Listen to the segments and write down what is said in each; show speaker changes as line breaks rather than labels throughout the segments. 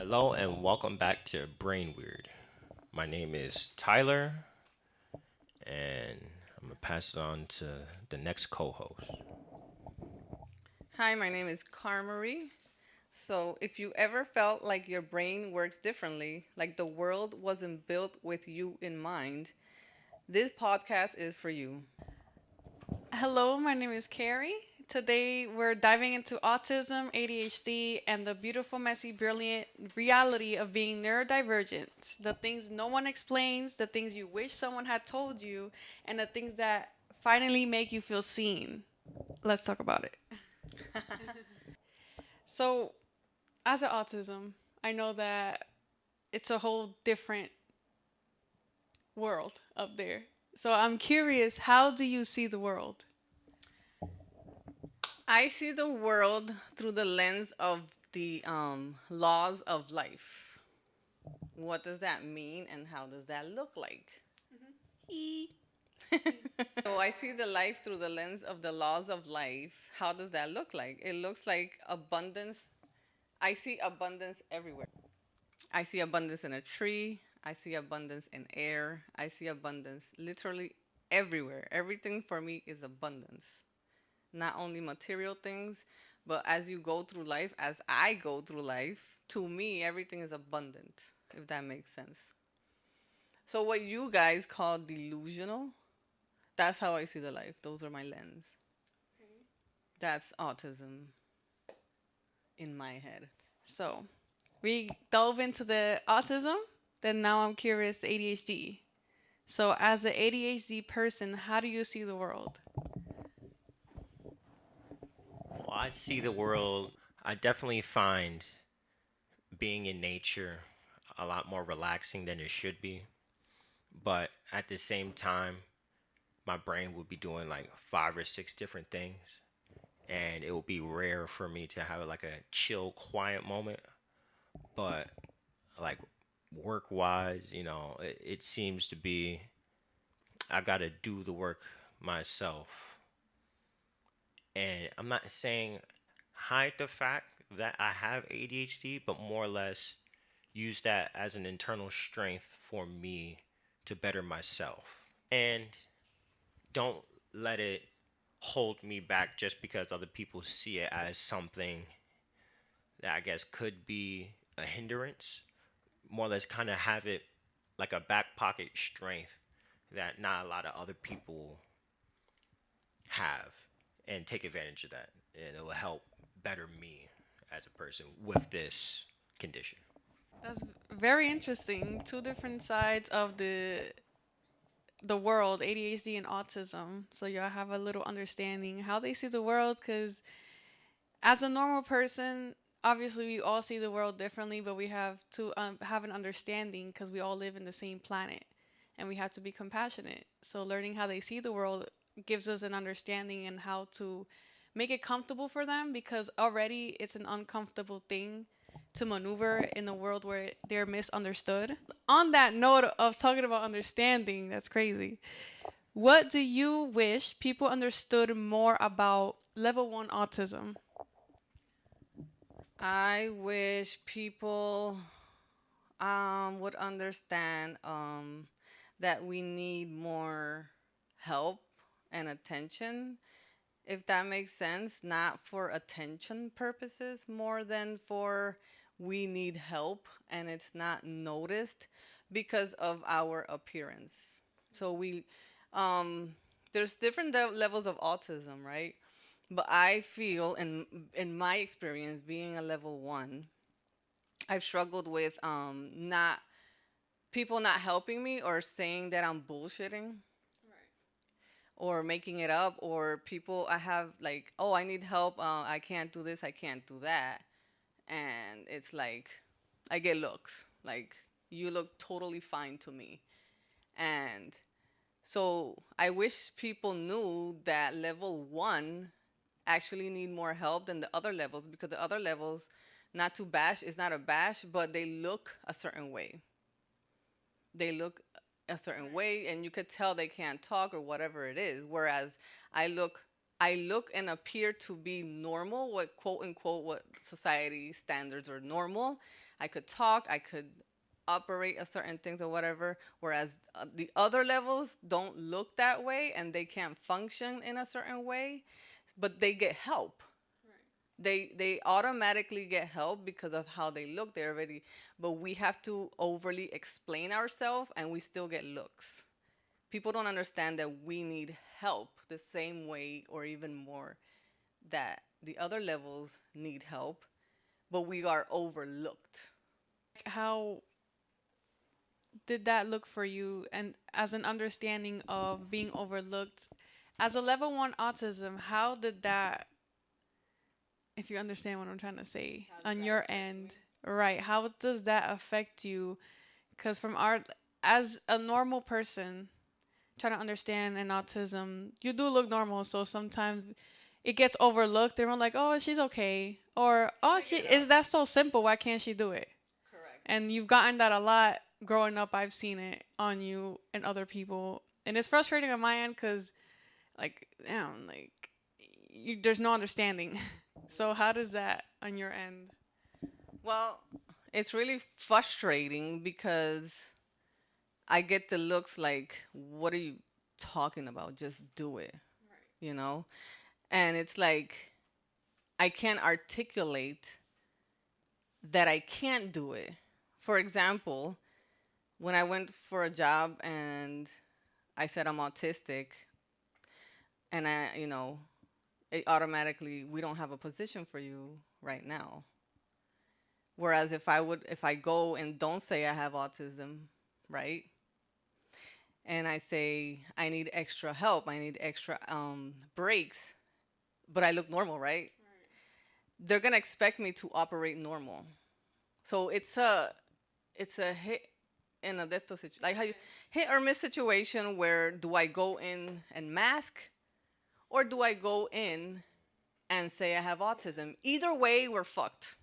Hello and welcome back to BrainWeird. My name is Tyler, and I'm gonna pass it on to the next co-host.
Hi, my name is Carmery. So, if you ever felt like your brain works differently, like the world wasn't built with you in mind, this podcast is for you.
Hello, my name is Carrie. Today we're diving into autism, ADHD, and the beautiful, messy, brilliant reality of being neurodivergent. The things no one explains, the things you wish someone had told you, and the things that finally make you feel seen. Let's talk about it. So, as an autism, I know that it's a whole different world up there. So, I'm curious, how do you see the world?
I see the world through the lens of the laws of life. What does that mean and how does that look like? E. So I see the life through the lens of the laws of life. How does that look like? It looks like abundance. I see abundance everywhere. I see abundance in a tree. I see abundance in air. I see abundance literally everywhere. Everything for me is abundance. Not only material things, but as you go through life, as I go through life, to me, everything is abundant, if that makes sense. So, what you guys call delusional, that's how I see the life. Those are my lens. That's autism in my head.
So, we dove into the autism, then now I'm curious the ADHD. So, as an ADHD person, how do you see the world?
Well, I see the world. I definitely find being in nature a lot more relaxing than it should be, but at the same time, my brain will be doing like five or six different things, and it will be rare for me to have like a chill, quiet moment. But like work wise, it seems to be I got to do the work myself. And I'm not saying hide the fact that I have ADHD, but more or less use that as an internal strength for me to better myself. And don't let it hold me back just because other people see it as something that I guess could be a hindrance. More or less kind of have it like a back pocket strength that not a lot of other people have, and take advantage of that, and it will help better me as a person with this condition.
That's very interesting. Two different sides of the world, ADHD and autism. So y'all have a little understanding how they see the world cuz as a normal person, obviously we all see the world differently, but we have to have an understanding cuz we all live in the same planet and we have to be compassionate. So learning how they see the world gives us an understanding and how to make it comfortable for them because already it's an uncomfortable thing to maneuver in a world where they're misunderstood. On that note of talking about understanding, that's crazy. What do you wish people understood more about level 1 autism?
I wish people would understand that we need more help and attention, if that makes sense, not for attention purposes more than for we need help and it's not noticed because of our appearance. So we there's different levels of autism, right? But I feel in my experience being a level 1, I've struggled with not people not helping me or saying that I'm bullshitting or making it up, or people I have like, oh, I need help, I can't do this, I can't do that. And it's like I get looks like you look totally fine to me. And so I wish people knew that level 1 actually need more help than the other levels, because the other levels, not to bash, is not a bash, but they look a certain way. They look a certain way and you could tell they can't talk or whatever it is, whereas i look I look and appear to be normal, what quote unquote what society standards are normal. I could talk, I could operate a certain things or whatever, whereas the other levels don't look that way and they can't function in a certain way, but they get help. They automatically get help because of how they look. They already, but we have to overly explain ourselves and we still get looks. People don't understand that we need help the same way or even more that the other levels need help, but we are overlooked.
How did that look for you, and as an understanding of being overlooked as a level 1 autism, how did that, if you understand what I'm trying to say,
How does
on
that
your
affect me?
end, right? How does that affect you? Because from our, as a normal person trying to understand an autism, you do look normal, so sometimes it gets overlooked. They're like, oh, she's okay, or oh,
Pick
she
it
is
up.
that so simple, why can't she do it?
Correct.
And you've gotten that a lot growing up. I've seen it on you and other people, and it's frustrating on my end because, like, damn, like, there's no understanding. So how does that on your end?
Well, it's really frustrating because I get the looks like, what are you talking about? Just do it, you know? And it's like, I can't articulate that I can't do it. For example, when I went for a job and I said I'm autistic, and it automatically, we don't have a position for you right now. Whereas if I go and don't say I have autism, right? And I say I need extra help, I need extra breaks, but I look normal, right? They're gonna expect me to operate normal. So it's a hit and a death situation, like how you hit or miss situation where do I go in and mask or do I go in and say I have autism? Either way, we're fucked.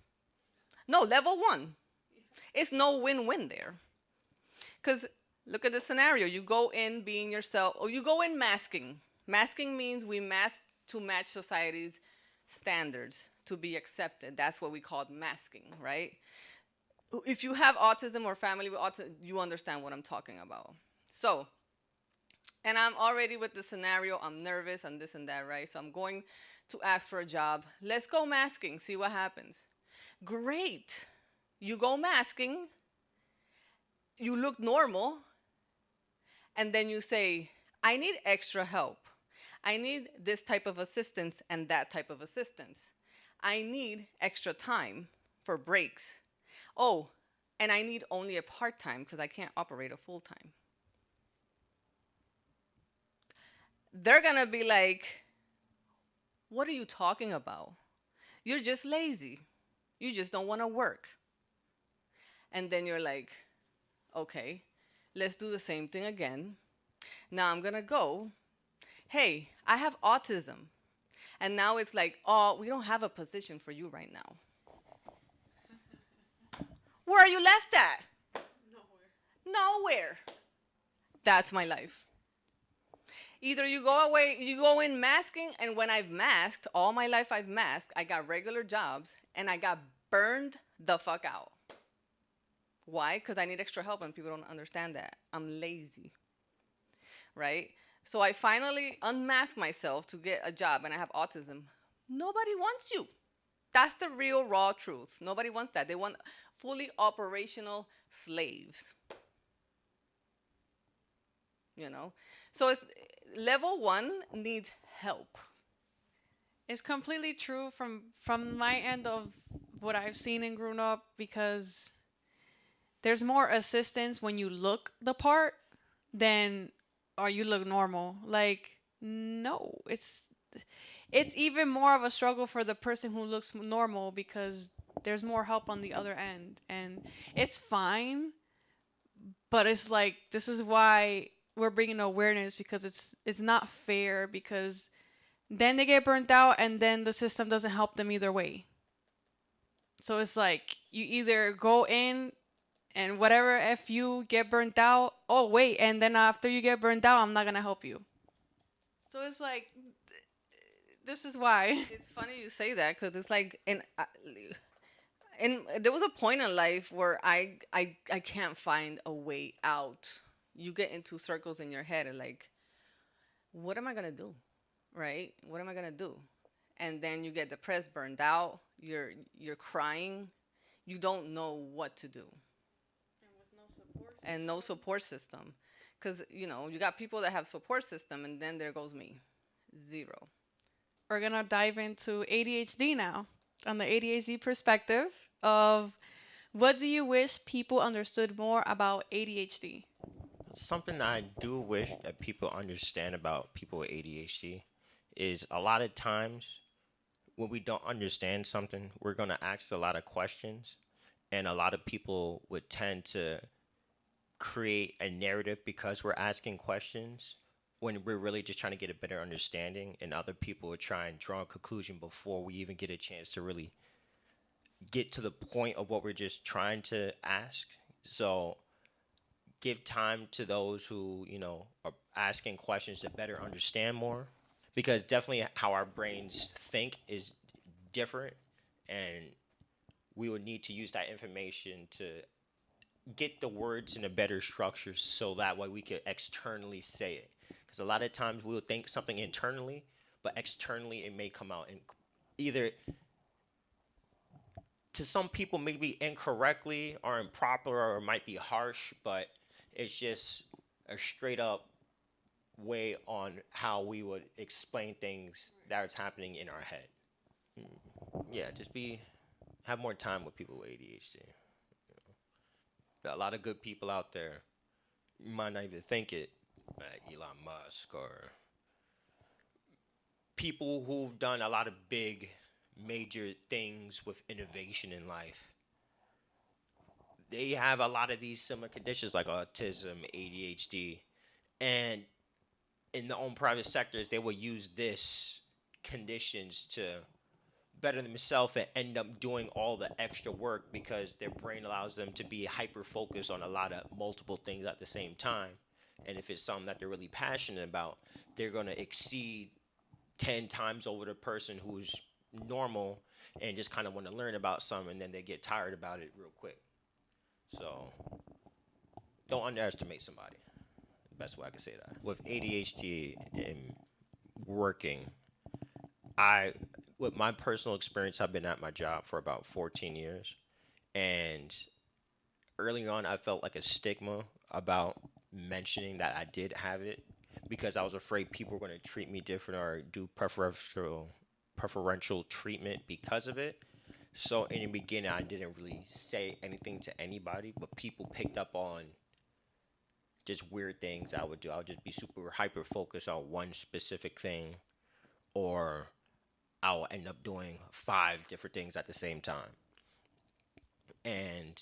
No, level one. It's no win-win there. Because look at the scenario. You go in being yourself, or you go in masking. Masking means we mask to match society's standards to be accepted. That's what we call masking, right? If you have autism or family with autism, you understand what I'm talking about. So, and I'm already with the scenario, I'm nervous and this and that, right? So I'm going to ask for a job. Let's go masking, see what happens. Great. You go masking, you look normal, and then you say, I need extra help. I need this type of assistance and that type of assistance. I need extra time for breaks. Oh, and I need only a part time because I can't operate a full time. They're gonna be like, what are you talking about? You're just lazy. You just don't wanna work. And then you're like, okay, let's do the same thing again. Now I'm gonna go, hey, I have autism. And now it's like, oh, we don't have a position for you right now. Where are you left at? Nowhere. That's my life. Either you go away, you go in masking, and when I've masked, all my life I've masked, I got regular jobs, and I got burned the fuck out. Why? Because I need extra help, and people don't understand that. I'm lazy, right? So I finally unmask myself to get a job, and I have autism. Nobody wants you. That's the real raw truth. Nobody wants that. They want fully operational slaves. You know, so it's level one needs help.
It's completely true from my end of what I've seen and grown up, because there's more assistance when you look the part than or you look normal. Like, no, it's even more of a struggle for the person who looks normal, because there's more help on the other end, and it's fine, but it's like, this is why we're bringing awareness, because it's not fair, because then they get burnt out and then the system doesn't help them either way. So it's like, you either go in and whatever, if you get burnt out, oh wait, and then after you get burnt out, I'm not gonna help you. So it's like, this is why.
It's funny you say that because it's like, and And there was a point in life where I can't find a way out. You get into circles in your head and like, what am I gonna do? Right? What am I gonna do? And then you get depressed, burned out. You're crying. You don't know what to do,
And with no support
and no
system.
support system, because you got people that have support system, and then there goes me, zero.
We're gonna dive into ADHD now, on the ADHD perspective of what do you wish people understood more about ADHD?
Something I do wish that people understand about people with ADHD is a lot of times when we don't understand something, we're going to ask a lot of questions. And a lot of people would tend to create a narrative because we're asking questions when we're really just trying to get a better understanding. And other people would try and draw a conclusion before we even get a chance to really get to the point of what we're just trying to ask. So give time to those who, are asking questions to better understand more. Because definitely how our brains think is different. And we would need to use that information to get the words in a better structure so that way we could externally say it. Because a lot of times we'll think something internally, but externally it may come out in either to some people maybe incorrectly or improper or might be harsh, but it's just a straight up way on how we would explain things that is happening in our head. Yeah, just be have more time with people with ADHD. There are a lot of good people out there. You might not even think it, like Elon Musk or people who've done a lot of big, major things with innovation in life. They have a lot of these similar conditions like autism, ADHD, and in their own private sectors, they will use this conditions to better themselves and end up doing all the extra work because their brain allows them to be hyper focused on a lot of multiple things at the same time. And if it's something that they're really passionate about, they're going to exceed 10 times over the person who's normal and just kind of want to learn about something and then they get tired about it real quick. So don't underestimate somebody. The best way I can say that. With ADHD and working, I with my personal experience, I've been at my job for about 14 years, and early on, I felt like a stigma about mentioning that I did have it because I was afraid people were going to treat me different or do preferential treatment because of it. So in the beginning, I didn't really say anything to anybody, but people picked up on just weird things I would do. I would just be super hyper focused on one specific thing, or I'll end up doing five different things at the same time. And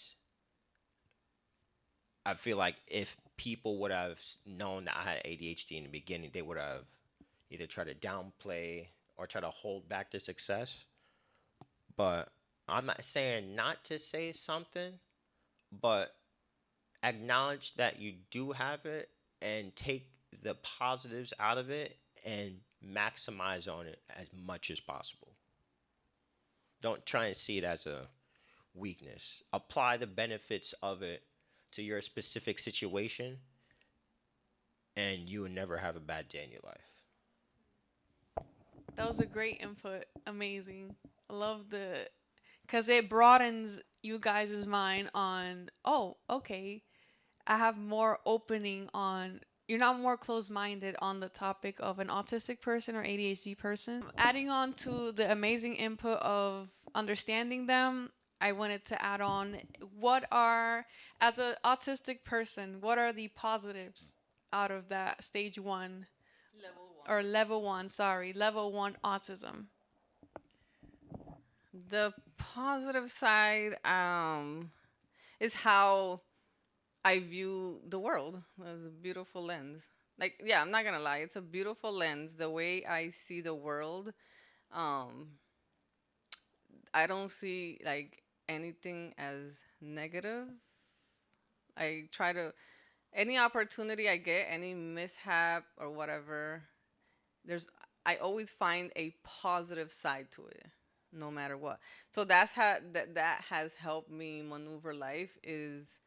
I feel like if people would have known that I had ADHD in the beginning, they would have either tried to downplay or try to hold back the success. But I'm not saying not to say something, but acknowledge that you do have it and take the positives out of it and maximize on it as much as possible. Don't try and see it as a weakness. Apply the benefits of it to your specific situation, and you will never have a bad day in your life.
That was a great input. Amazing. I love the because it broadens you guys' mind on, oh, okay, I have more opening on, you're not more close minded on the topic of an autistic person or ADHD person. Adding on to the amazing input of understanding them, I wanted to add on what are, as an autistic person, what are the positives out of that stage one
Level one.
or level one, sorry, level one autism?
The positive side is how I view the world as a beautiful lens. Like, yeah, I'm not gonna lie, it's a beautiful lens. The way I see the world, um, I don't see like anything as negative. I try to any opportunity I get, any mishap or whatever, there's I always find a positive side to it. no matter what. So that's how that has helped me maneuver life, is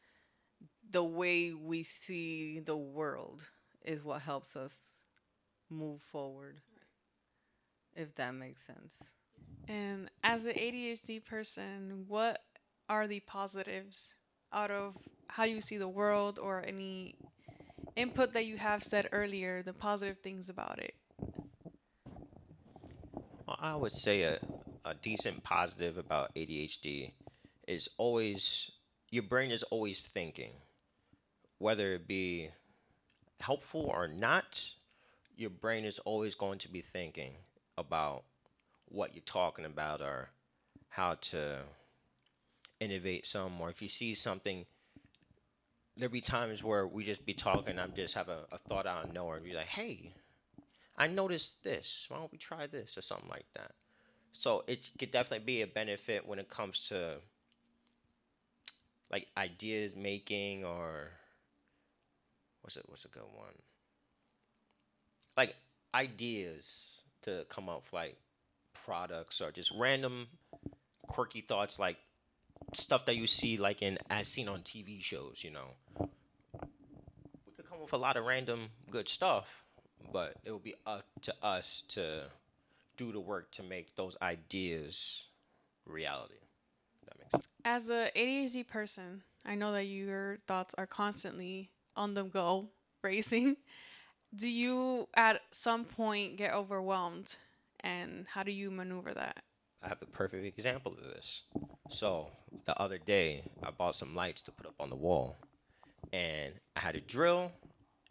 the way we see the world is what helps us move forward, if that makes sense.
And as an ADHD person, what are the positives out of how you see the world or any input that you have said earlier, the positive things about it?
Well, I would say a decent positive about ADHD is always your brain is always thinking, whether it be helpful or not. Your brain is always going to be thinking about what you're talking about or how to innovate some. Or if you see something, there'll be times where we just be talking. I'm just have a thought out of nowhere and be like, "Hey, I noticed this. Why don't we try this or something like that?" So it could definitely be a benefit when it comes to like ideas making or what's a good one? Like ideas to come up with like products or just random quirky thoughts like stuff that you see like in as seen on TV shows, you know. We could come up with a lot of random good stuff, but it will be up to us to do the work to make those ideas reality. That makes sense.
As a ADHD person, I know that your thoughts are constantly on the go, racing. Do you at some point get overwhelmed, and how do you maneuver that?
I have the perfect example of this. So the other day, I bought some lights to put up on the wall, and I had a drill.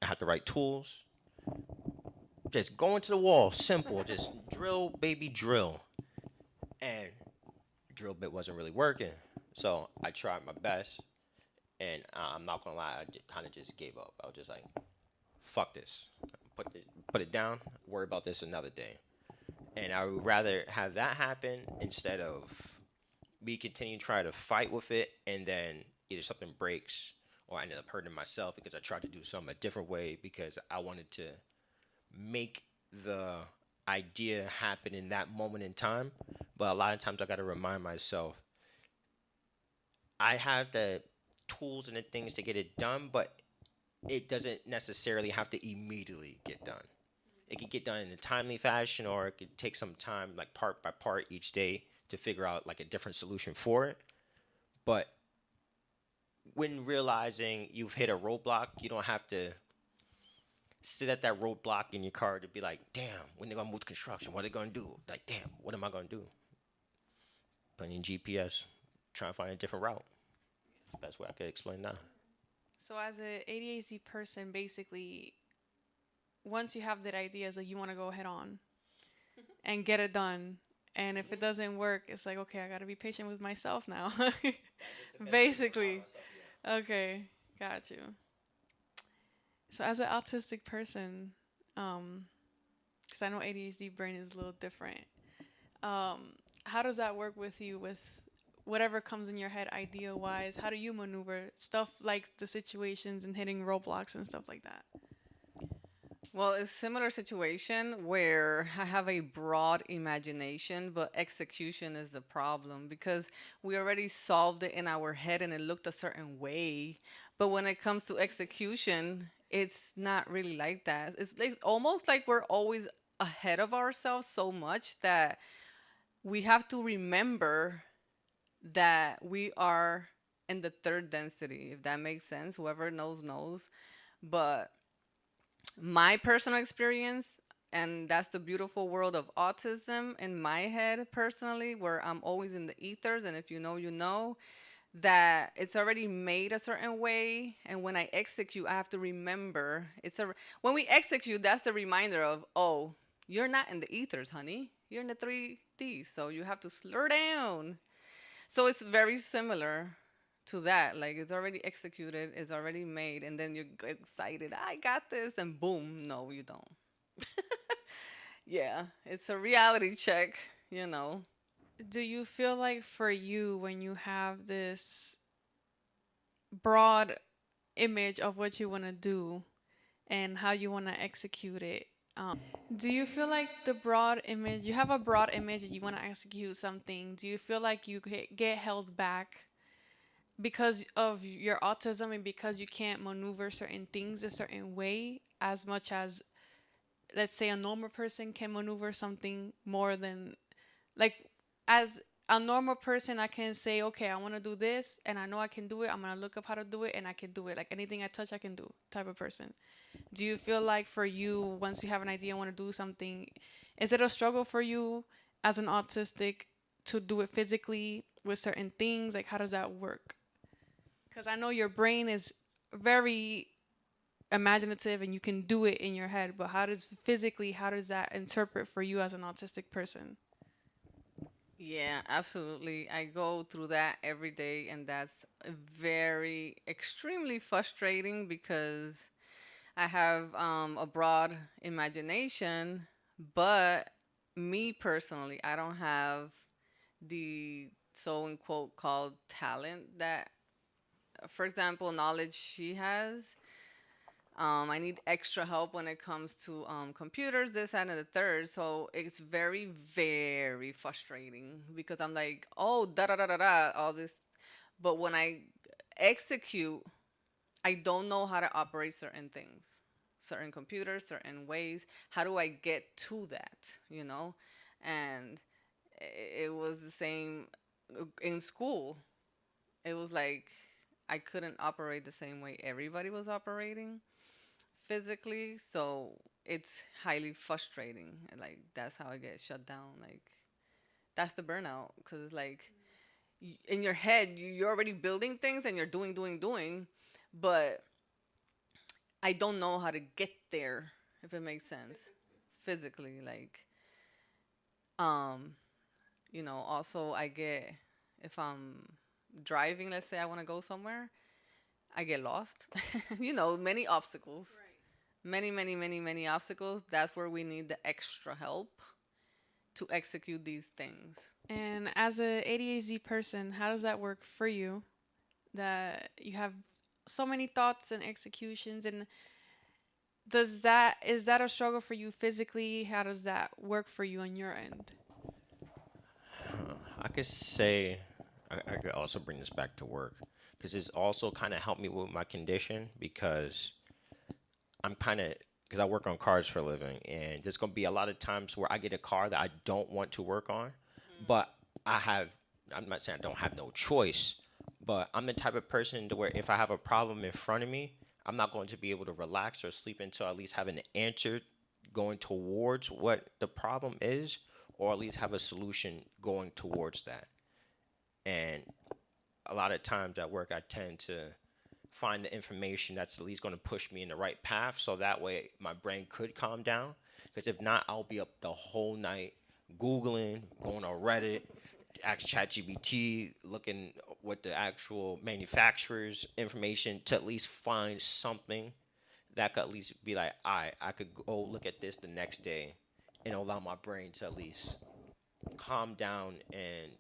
I had the right tools. Just go into the wall, simple. Just drill, baby, drill. And the drill bit wasn't really working, so I tried my best. And I'm not gonna lie, I kind of just gave up. I was just like, "Fuck this. Put it down. Worry about this another day." And I would rather have that happen instead of me continue to try to fight with it, and then either something breaks or I ended up hurting myself because I tried to do something a different way because I wanted to make the idea happen in that moment in time. But a lot of times I got to remind myself I have the tools and the things to get it done, but it doesn't necessarily have to immediately get done. It could get done in a timely fashion, or it could take some time, like part by part each day, to figure out like a different solution for it. But when realizing you've hit a roadblock, you don't have to sit at that roadblock in your car to be like, damn, when they gonna move to construction? What are they gonna do? Like, damn, what am I gonna do? Put in GPS, try to find a different route. That's the best way I could explain that.
So, as a ADHD person, basically, once you have that idea, so you want to go head on and get it done. And if it doesn't work, it's like, okay, I got to be patient with myself now. Basically. Okay, got you. So, as an autistic person, because I know ADHD brain is a little different, how does that work with you with whatever comes in your head idea wise? How do you maneuver stuff like the situations and hitting roadblocks and stuff like that?
Well, it's a similar situation where I have a broad imagination, but execution is the problem because we already solved it in our head and it looked a certain way. But when it comes to execution, it's not really like that. It's like, almost like we're always ahead of ourselves so much that we have to remember that we are in the third density, if that makes sense. Whoever knows, knows. But my personal experience, and that's the beautiful world of autism in my head personally, where I'm always in the ethers, and if you know, you know, that it's already made a certain way, and when I execute, I have to remember when we execute, that's the reminder of, oh, you're not in the ethers, honey, you're in the 3D, so you have to slow down. So it's very similar to that. Like, it's already executed, it's already made, and then you're excited. I got this, and boom, no, you don't. Yeah, it's a reality check, you know.
Do you feel like for you, when you have this broad image of what you want to do and how you want to execute it, Do you feel like the broad image, you have a broad image and you want to execute something, do you feel like you get held back because of your autism and because you can't maneuver certain things a certain way as much as, let's say, a normal person can maneuver something more than, like, as a normal person, I can say, okay, I want to do this and I know I can do it. I'm going to look up how to do it and I can do it. Like anything I touch, I can do type of person. Do you feel like for you, once you have an idea and want to do something, is it a struggle for you as an autistic to do it physically with certain things? Like, how does that work? Because I know your brain is very imaginative and you can do it in your head, but how does that interpret for you as an autistic person?
Yeah, absolutely. I go through that every day, and that's very extremely frustrating because I have a broad imagination, but me personally, I don't have the so in quote called talent that, for example, knowledge she has. I need extra help when it comes to computers, this, that, and the third. So it's very, very frustrating because I'm like, oh, da da da da da, all this. But when I execute, I don't know how to operate certain things, certain computers, certain ways. How do I get to that, you know? And it was the same in school. It was like I couldn't operate the same way everybody was operating physically, so it's highly frustrating. Like that's how I get shut down. Like that's the burnout because it's like in your head you're already building things and you're doing, but I don't know how to get there if it makes sense physically. Like um, also I get if I'm driving, let's say I want to go somewhere, I get lost. Many obstacles. Many obstacles. That's where we need the extra help to execute these things.
And as a ADHD person, how does that work for you? That you have so many thoughts and executions, and is that a struggle for you physically? How does that work for you on your end?
I could say I could also bring this back to work because it's also kind of helped me with my condition because I'm kind of because I work on cars for a living, and there's gonna be a lot of times where I get a car that I don't want to work on, but I have. I'm not saying I don't have no choice, but I'm the type of person to where if I have a problem in front of me, I'm not going to be able to relax or sleep until I at least have an answer going towards what the problem is, or at least have a solution going towards that. And a lot of times at work, I tend to find the information that's at least going to push me in the right path so that way my brain could calm down. Because if not, I'll be up the whole night Googling, going on Reddit, ask ChatGPT, looking what the actual manufacturer's information to at least find something that could at least be like, I could go look at this the next day and allow my brain to at least calm down and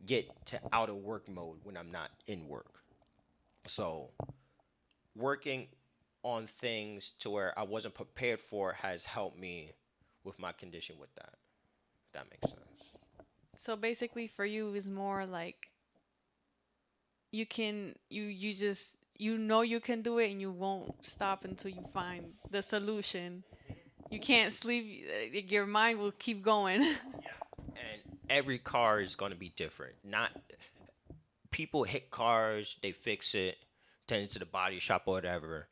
get to out of work mode when I'm not in work. So working on things to where I wasn't prepared for has helped me with my condition with that. If that makes sense.
So basically, for you, is more like you just you know you can do it and you won't stop until you find the solution. You can't sleep. Your mind will keep going.
And every car is going to be different. Not people hit cars, they fix it, send it to the body shop or whatever.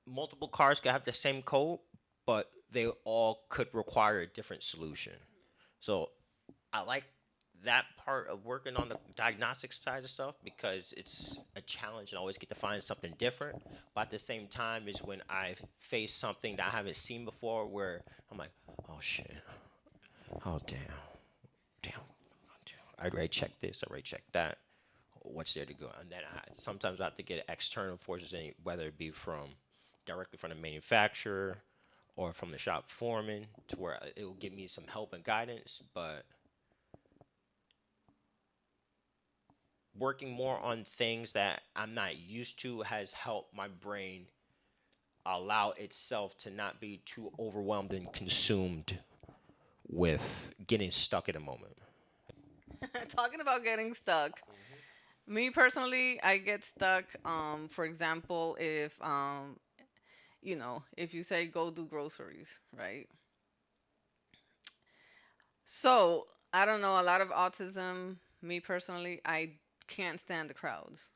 Multiple cars could have the same code, but they all could require a different solution. So I like that part of working on the diagnostic side of stuff because it's a challenge and I always get to find something different. But at the same time, is when I face something that I haven't seen before where I'm like, oh shit, oh damn, I already checked this, I already checked that. What's there to go? And then sometimes I have to get external forces, whether it be from directly from the manufacturer or from the shop foreman, to where it will give me some help and guidance. But working more on things that I'm not used to has helped my brain allow itself to not be too overwhelmed and consumed with getting stuck in a moment.
Talking about getting stuck. Me personally, I get stuck. For example, if if you say go do groceries, right? So I don't know. A lot of autism. Me personally, I can't stand the crowds.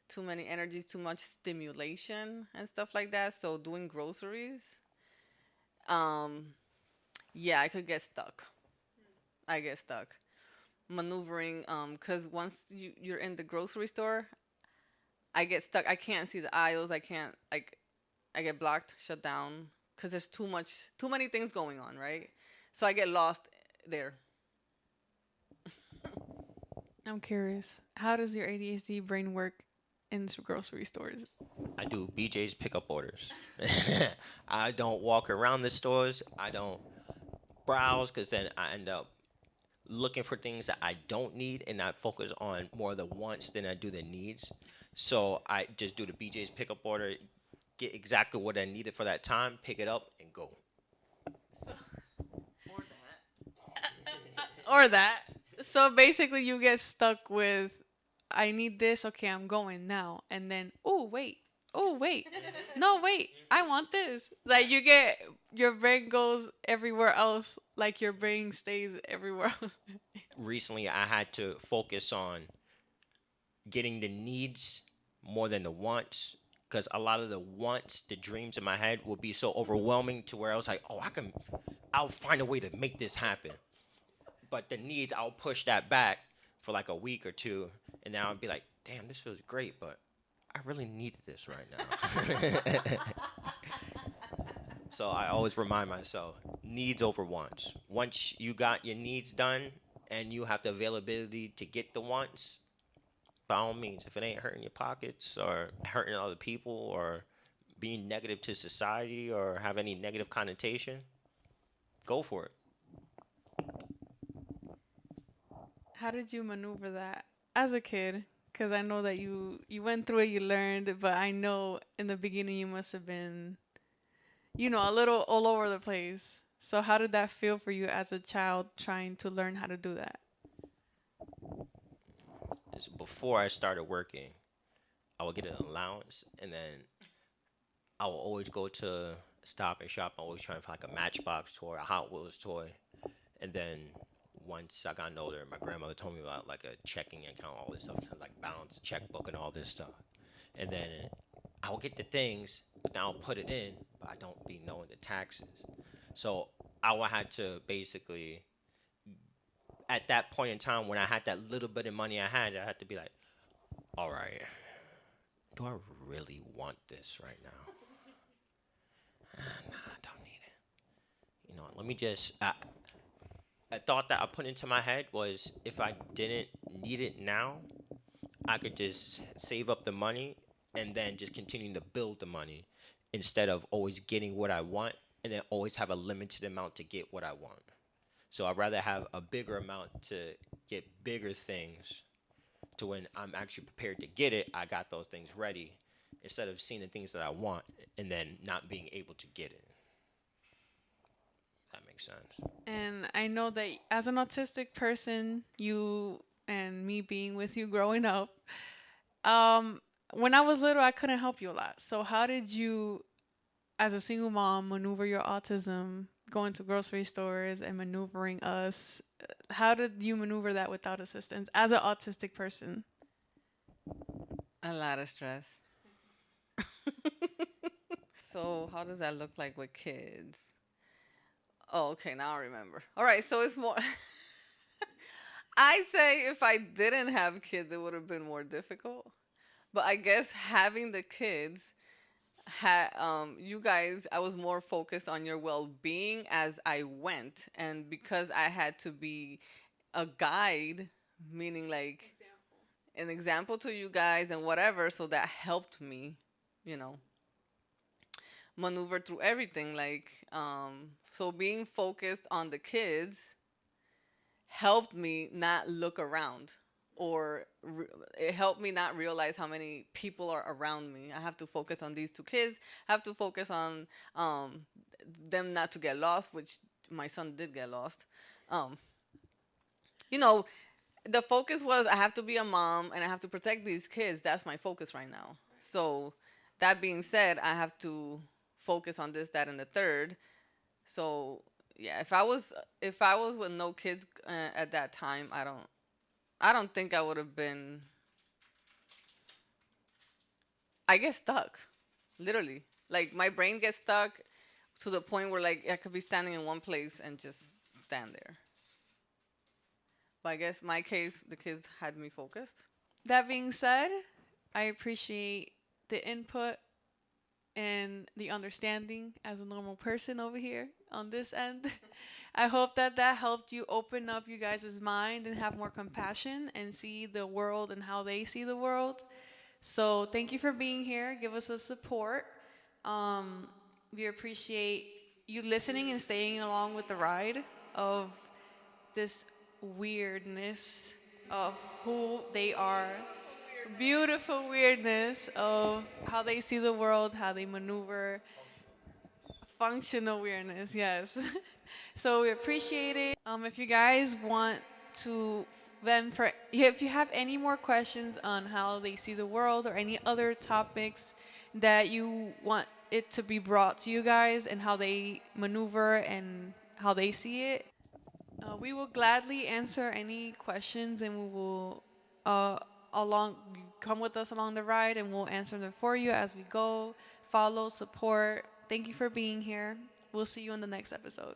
Too many energies, too much stimulation and stuff like that. So doing groceries, um, yeah, I could get stuck. I get stuck maneuvering. Cause once you're in the grocery store, I get stuck. I can't see the aisles. I can't like. I get blocked, shut down, cause there's too many things going on, right? So I get lost there.
I'm curious. How does your ADHD brain work in grocery stores?
I do BJ's pickup orders. I don't walk around the stores. I don't browse because then I end up looking for things that I don't need and I focus on more the wants than I do the needs. So I just do the BJ's pickup order, get exactly what I needed for that time, pick it up, and go.
Or that. So basically, you get stuck with, I need this. Okay, I'm going now. And then, oh, wait. Oh, wait. No, wait. I want this. Like, your brain goes everywhere else, like your brain stays everywhere else.
Recently, I had to focus on getting the needs more than the wants because a lot of the wants, the dreams in my head will be so overwhelming to where I was like, oh, I'll find a way to make this happen. But the needs, I'll push that back for like a week or two, and now I'll be like, damn, this feels great, but I really need this right now. So I always remind myself, needs over wants. Once you got your needs done and you have the availability to get the wants, by all means, if it ain't hurting your pockets or hurting other people or being negative to society or have any negative connotation, go for it.
How did you maneuver that as a kid? Because I know that you went through it, you learned, but I know in the beginning you must have been, a little all over the place. So how did that feel for you as a child trying to learn how to do that?
Before I started working, I would get an allowance, and then I will always go to Stop and Shop. I always try and find like a Matchbox toy, a Hot Wheels toy, and then once I got older, my grandmother told me about like a checking account, all this stuff, kind of like balance, checkbook, and all this stuff. And then I'll get the things, but then I'll put it in, but I don't be knowing the taxes. So I would have to basically, at that point in time when I had that little bit of money I had to be like, all right, do I really want this right now? Nah, I don't need it. Let me just. A thought that I put into my head was if I didn't need it now, I could just save up the money and then just continue to build the money instead of always getting what I want and then always have a limited amount to get what I want. So I'd rather have a bigger amount to get bigger things to when I'm actually prepared to get it, I got those things ready instead of seeing the things that I want and then not being able to get it. That makes sense.
And I know that as an autistic person, you and me being with you growing up, um, when I was little, I couldn't help you a lot. So how did you, as a single mom, maneuver your autism, going to grocery stores and maneuvering us? How did you maneuver that without assistance as an autistic person?
A lot of stress. So how does that look like with kids? Oh, okay, now I remember. All right, so it's more. I say if I didn't have kids, it would have been more difficult. But I guess having the kids had you guys, I was more focused on your well-being as I went, and because I had to be a guide, meaning like an example to you guys and whatever, so that helped me, you know, maneuver through everything. Like, so being focused on the kids helped me not look around. or it helped me not realize how many people are around me. I have to focus on these two kids. I have to focus on um, them not to get lost, which my son did get lost. Um, you know, the focus was I have to be a mom and I have to protect these kids. That's my focus right now. So that being said, I have to focus on this, that, and the third. So yeah, if I was with no kids at that time, I don't think I would have been. I get stuck, literally. Like my brain gets stuck to the point where like I could be standing in one place and just stand there. But I guess my case, the kids had me focused.
That being said, I appreciate the input and the understanding as a normal person over here on this end. I hope that that helped you open up you guys' mind and have more compassion and see the world and how they see the world. So thank you for being here. Give us a support. Um, we appreciate you listening and staying along with the ride of this weirdness of who they are. Beautiful weirdness of how they see the world, how they maneuver. Functional weirdness, yes. So we appreciate it. If you guys want to, then for if you have any more questions on how they see the world or any other topics that you want it to be brought to you guys and how they maneuver and how they see it, we will gladly answer any questions and we will uh, along come with us along the ride and we'll answer them for you as we go. Follow, support. Thank you for being here. We'll see you in the next episode.